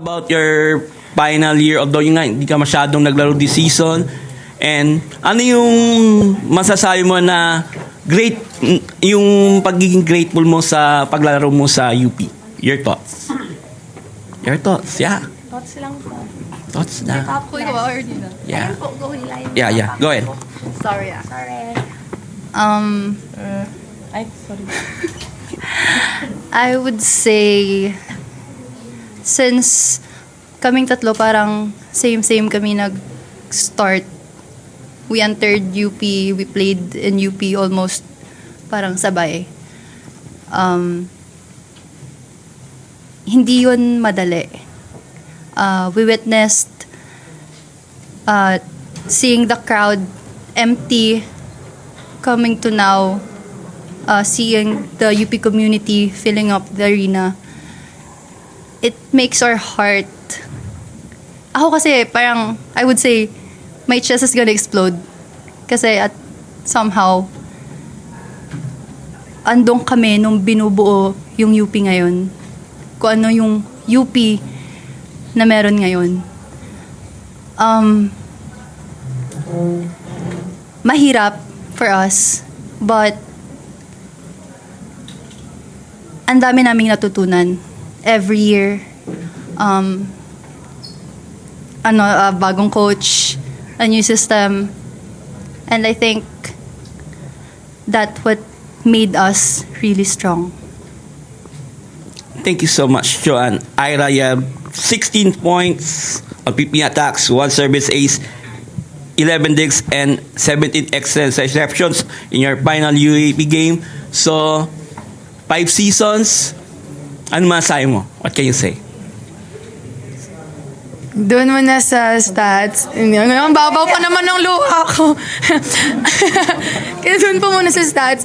About your final year, although yun nga, hindi ka masyadong naglaro this season. And ano yung masasabi mo na great, yung pagiging grateful mo sa paglalaro mo sa UP? Your thoughts? Your thoughts, yeah. Thoughts lang po. Thoughts na. Top ko yung already na. Yeah. Ayun po, go live. Yeah. Go ahead. Sorry ah. Sorry. Sorry. I would say, since kaming tatlo parang same kami nag-start. We entered UP, we played in UP almost parang sabay. Hindi yun madali. We witnessed seeing the crowd empty, coming to now, seeing the UP community filling up the arena. It makes our heart... Ako kasi parang, I would say, my chest is gonna explode. Kasi at somehow, andong kami nung binubuo yung UP ngayon. Kung ano yung UP na meron ngayon. Mahirap for us, but ang dami naming natutunan every year. Bagong coach, a new system, and I think that what made us really strong. Thank you so much, Joanne. Ira, you have 16 points on PP attacks, 1 service ace, 11 digs, and 17 excellent receptions in your final UAP game. So, 5 seasons. Ano masasabi mo? What can you say? Doon mo na sa stats. Ngayon, babaw pa naman ng luha ko. Kaya doon po muna sa stats.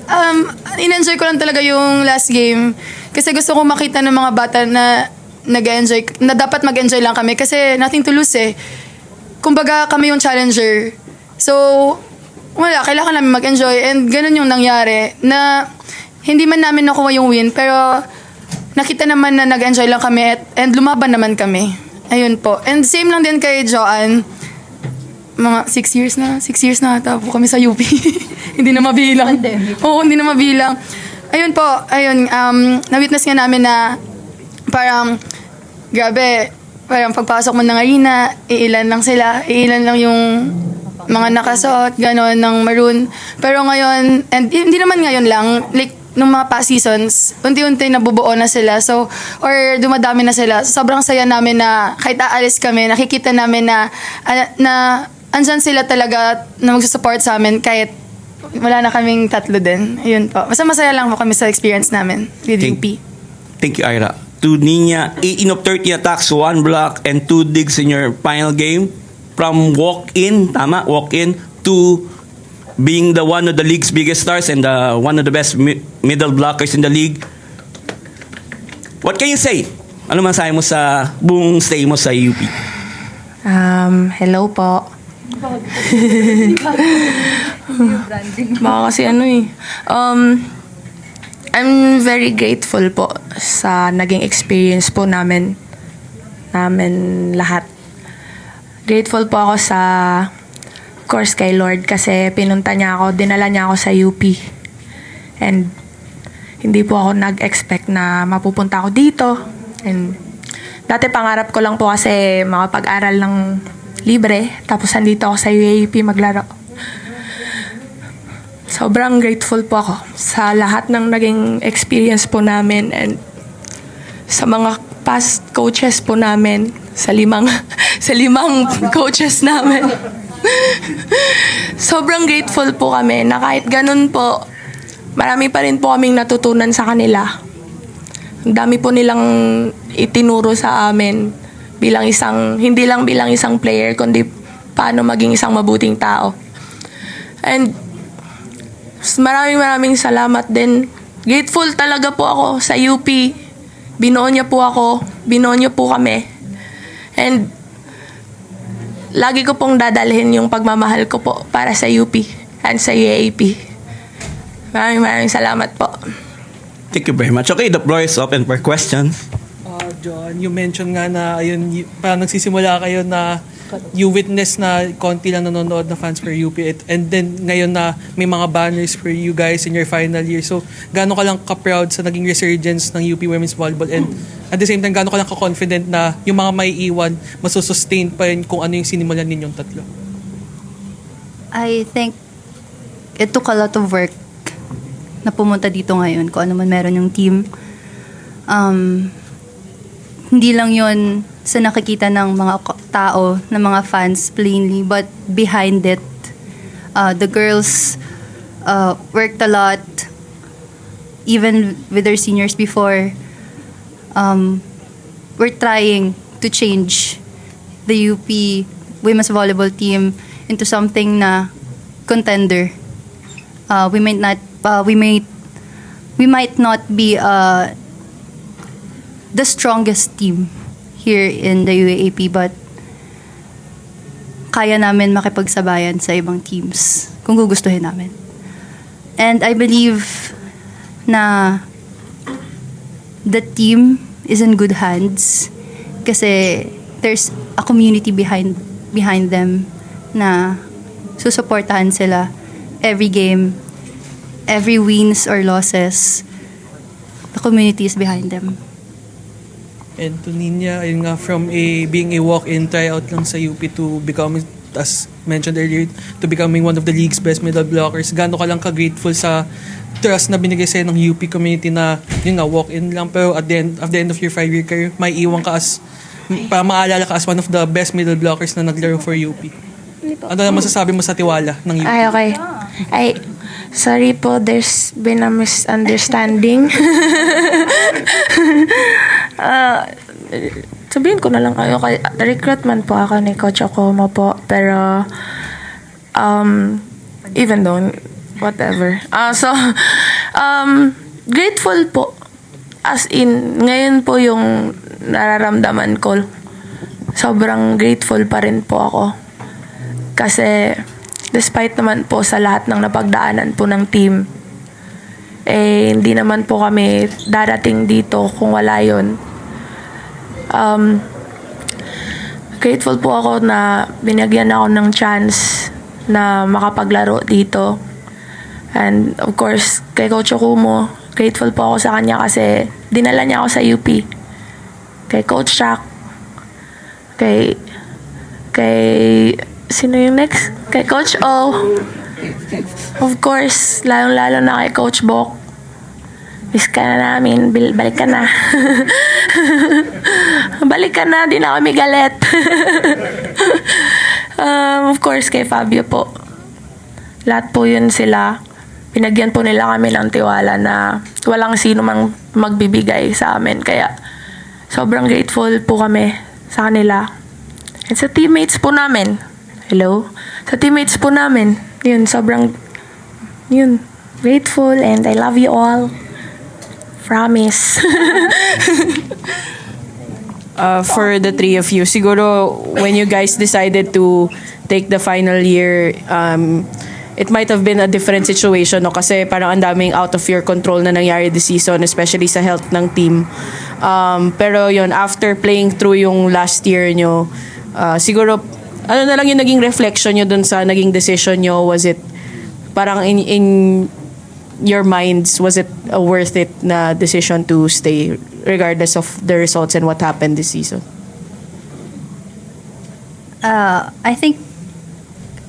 In-enjoy ko lang talaga yung last game. Kasi gusto ko makita ng mga bata na nag-enjoy, na dapat mag-enjoy lang kami. Kasi nothing to lose eh. Kumbaga kami yung challenger. So, wala, kailangan namin mag-enjoy. And ganun yung nangyari. Na hindi man namin nakuha yung win, pero nakita naman na nag-enjoy lang kami and lumaban naman kami. Ayun po. And same lang din kay Joanne. Mga 6 years na. 6 years na ata po kami sa UP. Hindi na mabilang. Oo, hindi na mabilang. Ayun po. Ayun. Na-witness nga namin na parang grabe. Parang pagpasok mo ng arena, iilan lang sila. Iilan lang yung mga nakasuot, gano'n, ng maroon. Pero ngayon, and hindi naman ngayon lang, like, nung mga past seasons, unti-unti nabubuo na sila. So, or dumadami na sila. Sobrang saya namin na kahit aalis kami, nakikita namin na andyan sila talaga na magsusupport sa amin kahit wala na kaming tatlo din. Ayun po. Basta masaya lang po kami sa experience namin with UP. Thank you, Ira. To Nina, 18 of 30 attacks, 1 block, and 2 digs in your final game. From walk-in, to being the one of the league's biggest stars and one of the best middle blockers in the league. What can you say? Ano masasabi mo sa buong stay mo sa UP? Hello po. Baka kasi I'm very grateful po sa naging experience po namin lahat. Grateful po ako sa course kay Lord kasi pinunta niya ako, dinala niya ako sa UP. And hindi po ako nag-expect na mapupunta ako dito. And dati pangarap ko lang po kasi makapag-aral ng libre. Tapos andito ako sa UAP maglaro. Sobrang grateful po ako sa lahat ng naging experience po namin and sa mga past coaches po namin, sa limang coaches namin. Sobrang grateful po kami na kahit ganun po, marami pa rin po kaming natutunan sa kanila. Ang dami po nilang itinuro sa amin hindi lang bilang isang player, kundi paano maging isang mabuting tao. And maraming salamat din. Grateful talaga po ako sa UP. Binuo niyo po kami. And lagi ko pong dadalhin yung pagmamahal ko po para sa UP and sa UAP. Maraming salamat po. Thank you very much. Okay, the floor is open for questions. John, you mentioned nga na ayun, parang nagsisimula kayo na you witness na konti lang nanonood na fans for UP and then ngayon na may mga banners for you guys in your final year. So, gaano ka lang ka-proud sa naging resurgence ng UP Women's Volleyball and at the same time, gaano ka lang ka-confident na yung mga may iwan, masusustain pa rin kung ano yung sinimulan ninyong tatlo? I think it took a lot of work na pumunta dito ngayon kung ano man meron yung team. Hindi lang yon sa nakikita ng mga tao, ng mga fans plainly, but behind it, the girls worked a lot, even with their seniors before. We're trying to change the UP women's volleyball team into something na contender. We might not be the strongest team here in the UAAP, but kaya namin makipagsabayan sa ibang teams kung gugustuhin namin. And I believe na the team is in good hands kasi there's a community behind them na susuportahan sila every game, every wins or losses. The community is behind them. And to Ninya, ayun nga, from being a walk-in tryout lang sa UP to becoming, as mentioned earlier, to becoming one of the league's best middle blockers, gaano ka lang ka-grateful sa trust na binigay sa'yo ng UP community na, yun nga, walk-in lang, pero at the end of your 5-year career, may iwan ka as, para maalala ka as one of the best middle blockers na naglaro for UP. Ano naman masasabi mo sa tiwala ng UP? Ay, okay. Ay, sorry po, there's been a misunderstanding. Sabihin ko na lang kayo, recruitment po ako ni Coach Okomo po, pero even though, whatever. Grateful po. As in, ngayon po yung nararamdaman ko. Sobrang grateful pa rin po ako. Kasi, despite naman po sa lahat ng napagdaanan po ng team, hindi naman po kami darating dito kung wala yun. Grateful po ako na binigyan ako ng chance na makapaglaro dito. And of course, kay Coach Okumo, grateful po ako sa kanya kasi dinala niya ako sa UP. Kay Coach Shaq, kay sino yung next? Kay Coach O. Of course, lalong-lalo na kay Coach Bok. Miss ka na namin. Balik ka na. Balik ka na. Di na kami galit. Of course, kay Fabio po. Lahat po yun sila. Pinagyan po nila kami ng tiwala na walang sino mang magbibigay sa amin. Kaya, sobrang grateful po kami sa kanila. And sa teammates po namin. Hello? Sa teammates po namin. Yun, sobrang, yun, grateful and I love you all. Promise. For the three of you, siguro when you guys decided to take the final year, it might have been a different situation, no? Kasi parang ang daming out of your control na nangyari this season, especially sa health ng team. Pero yun, after playing through yung last year nyo, siguro, ano na lang yung naging reflection nyo dun sa naging decision nyo? Was it parang in your minds, was it a worth it na decision to stay regardless of the results and what happened this season? I think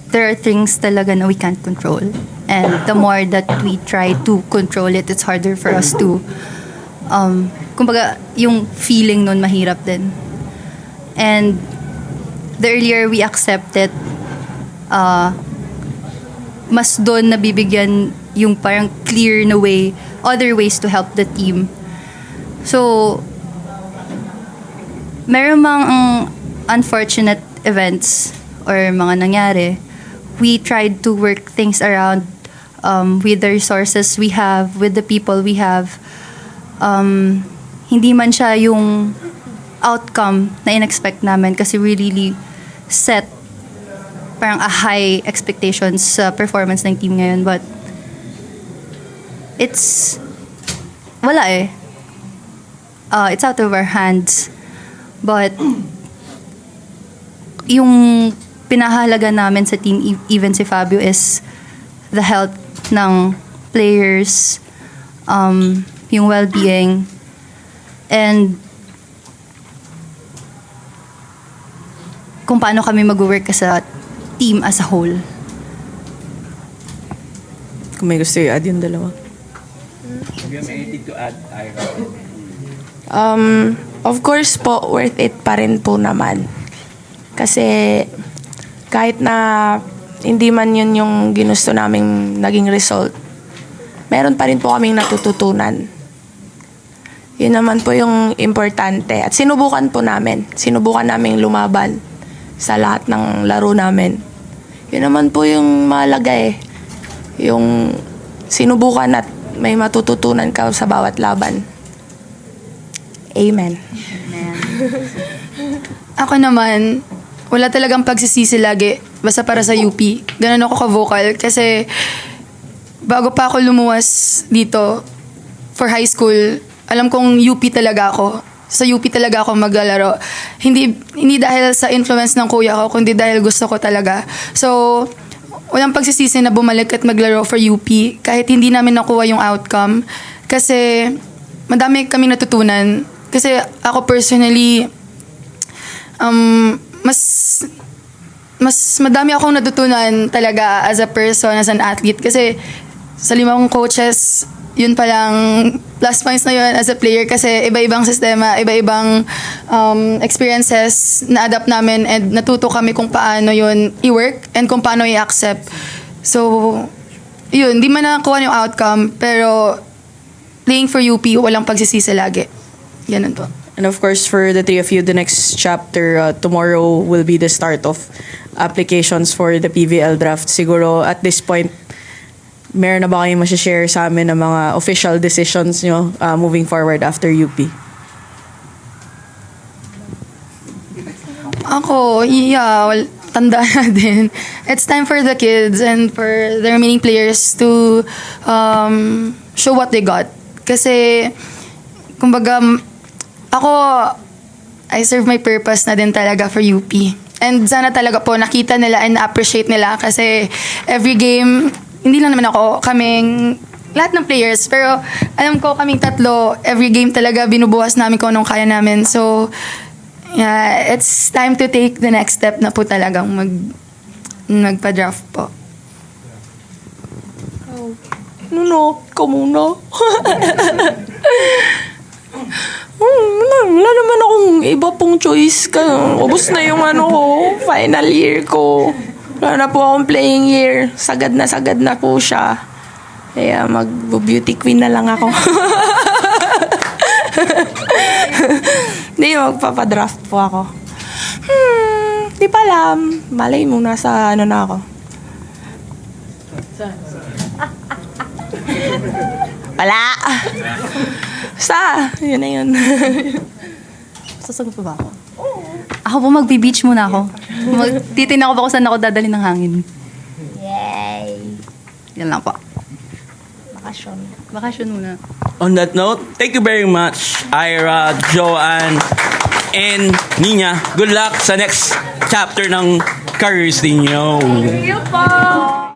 there are things talaga na we can't control. And the more that we try to control it, it's harder for us to, kumbaga, yung feeling nun mahirap din. And the earlier we accept it, mas doon nabibigyan yung parang clear na way, other ways to help the team. So, meron mang unfortunate events or mga nangyari, we tried to work things around with the resources we have, with the people we have. Hindi man siya yung outcome na in-expect namin kasi we really set parang a high expectations sa performance ng team ngayon, but it's wala eh. it's out of our hands. But yung pinahalaga namin sa team, even si Fabio, is the health ng players, yung well-being, and kung paano kami mag-work as a team as a whole. Kung may gusto i-add yung dalawa. Have you have anything to add, Ira? Of course po, worth it pa rin po naman. Kasi kahit na hindi man yun yung ginusto naming naging result, meron pa rin po kaming natututunan. Yun naman po yung importante. At sinubukan po namin. Sinubukan namin lumaban sa lahat ng laro namin. Yun naman po yung mahalaga eh. Yung sinubukan at may matututunan ka sa bawat laban. Amen. Ako naman, wala talagang pagsisisi lagi. Basta para sa UP. Ganun ako ka-vocal. Kasi bago pa ako lumuwas dito for high school, alam kong UP talaga ako. Sa UP talaga ako maglalaro. Hindi dahil sa influence ng kuya ko, kundi dahil gusto ko talaga. So, walang pagsisisi na bumalik at maglaro for UP kahit hindi namin nakuha yung outcome. Kasi madami kami natutunan. Kasi ako personally, mas madami akong natutunan talaga as a person, as an athlete. Kasi sa 5 coaches, yun palang plus points na yun as a player kasi iba-ibang sistema, iba-ibang experiences na adapt namin and natuto kami kung paano yun i-work and kung paano i-accept. So, yun, di man nakakuha yung outcome pero playing for UP, walang pagsisisi lagi. Ganun po. And of course, for the three of you, the next chapter tomorrow will be the start of applications for the PVL draft. Siguro at this point, meron na ba kayong masashare sa amin ng mga official decisions nyo moving forward after UP? Ako, tanda na din. It's time for the kids and for the remaining players to show what they got. Kasi, kumbaga, ako, I serve my purpose na din talaga for UP. And sana talaga po nakita nila and na-appreciate nila kasi every game, hindi lang naman ako, lahat ng players, pero alam ko kaming tatlo, every game talaga binubuhas namin kung anong kaya namin. So, yeah, it's time to take the next step na po talagang magpa-draft po. Ka muna. Wala naman akong iba pong choice. Ubus na yung final year ko. Wala na po akong playing year. Sagad na po siya. Kaya mag-beauty queen na lang ako. Hindi, magpapadraft po ako. Di pa alam. Malay mo, nasa na ako. Wala. Basta, yun na yun. Sasagot pa ba ako? Ako po, magbe-beach muna ako. Titignan ko ba kung saan ako dadali ng hangin. Yay. Yan lang po. Bakasyon. Bakasyon muna. On that note, thank you very much, Ira, Joanne, and Nina. Good luck sa next chapter ng careers ninyo. Thank you po.